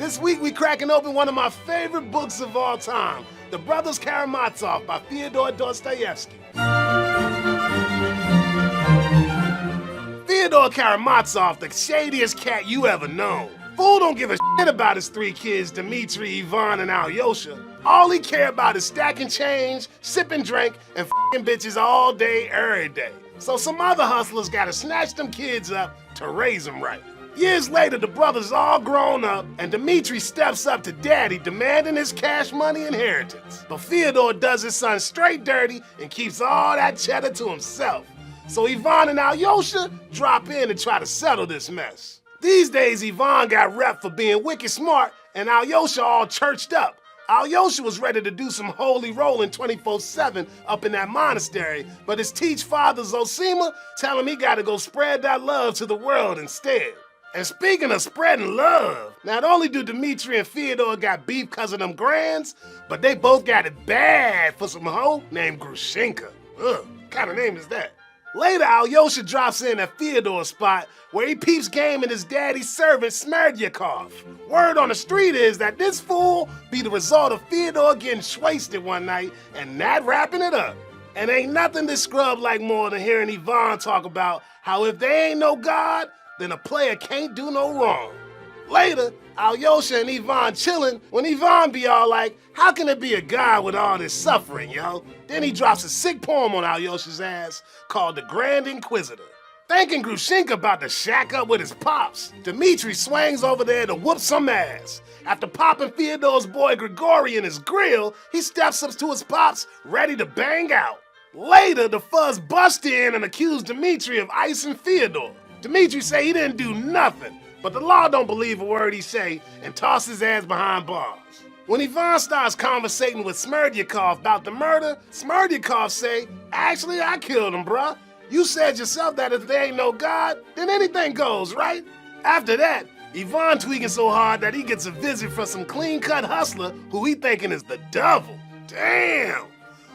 This week we cracking open one of my favorite books of all time, The Brothers Karamazov by Fyodor Dostoevsky. Fyodor Karamazov, the shadiest cat you ever known. Fool don't give a shit about his three kids, Dmitri, Ivan, and Alyosha. All he care about is stacking change, sipping drink, and f***ing bitches all day, every day. So some other hustlers gotta snatch them kids up to raise them right. Years later, the brothers all grown up, and Dmitri steps up to daddy demanding his cash money inheritance. But Fyodor does his son straight dirty and keeps all that cheddar to himself. So Ivan and Alyosha drop in and try to settle this mess. These days, Ivan got rep for being wicked smart, and Alyosha all churched up. Alyosha was ready to do some holy rolling 24/7 up in that monastery, but his teach father Zosima tell him he gotta go spread that love to the world instead. And speaking of spreading love, not only do Dmitri and Fyodor got beef cause of them grands, but they both got it bad for some hoe named Grushenka. Ugh, what kind of name is that? Later, Alyosha drops in at Fyodor's spot where he peeps game in his daddy's servant Smerdyakov. Word on the street is that this fool be the result of Fyodor getting wasted one night and not wrapping it up. And ain't nothing this scrub like more than hearing Ivan talk about how if they ain't no God, then a player can't do no wrong. Later, Alyosha and Ivan chillin' when Ivan be all like, how can it be a God with all this suffering, yo? Then he drops a sick poem on Alyosha's ass called The Grand Inquisitor. Thinking Grushenka about to shack up with his pops, Dmitri swings over there to whoop some ass. After popping Fyodor's boy Grigory in his grill, he steps up to his pops, ready to bang out. Later, the fuzz bust in and accused Dmitri of icing Fyodor. Dmitri say he didn't do nothing, but the law don't believe a word he say and toss his ass behind bars. When Ivan starts conversating with Smerdyakov about the murder, Smerdyakov say, actually I killed him, bruh. You said yourself that if there ain't no God, then anything goes, right? After that, Ivan tweaking so hard that he gets a visit from some clean-cut hustler who he thinking is the devil. Damn!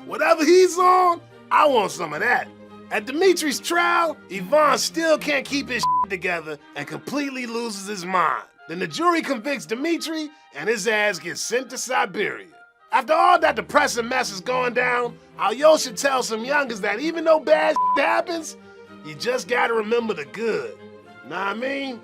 Whatever he's on, I want some of that. At Dmitri's trial, Ivan still can't keep his shit together and completely loses his mind. Then the jury convicts Dmitri and his ass gets sent to Siberia. After all that depressing mess is going down, Alyosha tells some youngers that even though bad shit happens, you just gotta remember the good. Know what I mean?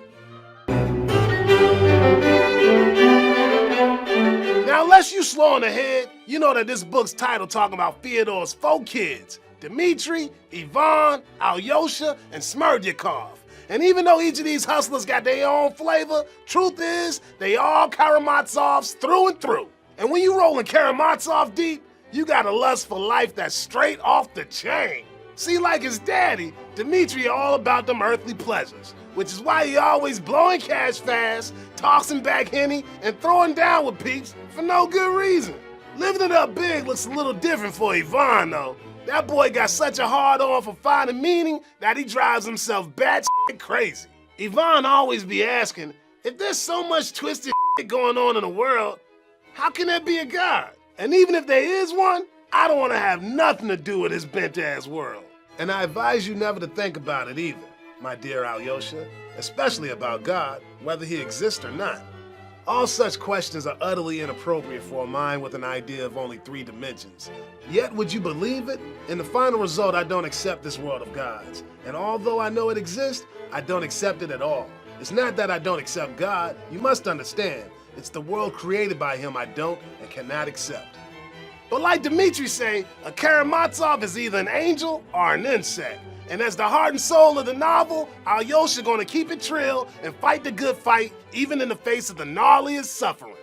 Now unless you slow in the head, you know that this book's title talking about Fyodor's 4 kids. Dmitri, Ivan, Alyosha, and Smerdyakov. And even though each of these hustlers got their own flavor, truth is, they all Karamazovs through and through. And when you rollin' Karamazov deep, you got a lust for life that's straight off the chain. See, like his daddy, Dmitri all about them earthly pleasures, which is why he always blowing cash fast, tossing back Henny, and throwing down with peeps for no good reason. Living it up big looks a little different for Ivan, though. That boy got such a hard-on for finding meaning that he drives himself batshit crazy. Ivan always be asking, if there's so much twisted shit going on in the world, how can there be a God? And even if there is one, I don't want to have nothing to do with his bent-ass world. And I advise you never to think about it either, my dear Alyosha, especially about God, whether he exists or not. All such questions are utterly inappropriate for a mind with an idea of only 3 dimensions. Yet, would you believe it? In the final result, I don't accept this world of gods. And although I know it exists, I don't accept it at all. It's not that I don't accept God. You must understand, it's the world created by him I don't and cannot accept. But like Dmitri say, a Karamazov is either an angel or an insect. And as the heart and soul of the novel, Alyosha gonna keep it trill and fight the good fight, even in the face of the gnarliest suffering.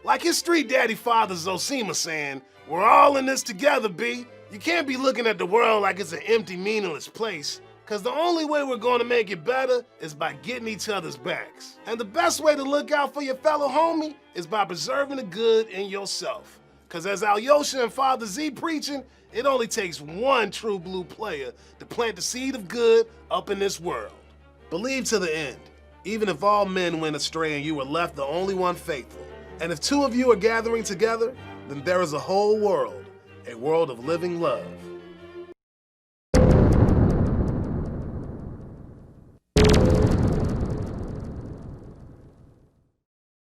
Like his street daddy father Zosima saying, we're all in this together, B. You can't be looking at the world like it's an empty, meaningless place, cause the only way we're gonna make it better is by getting each other's backs. And the best way to look out for your fellow homie is by preserving the good in yourself. Cause as Alyosha and Father Z preaching, it only takes one true blue player to plant the seed of good up in this world. Believe to the end, even if all men went astray and you were left the only one faithful. And if 2 of you are gathering together, then there is a whole world, a world of living love.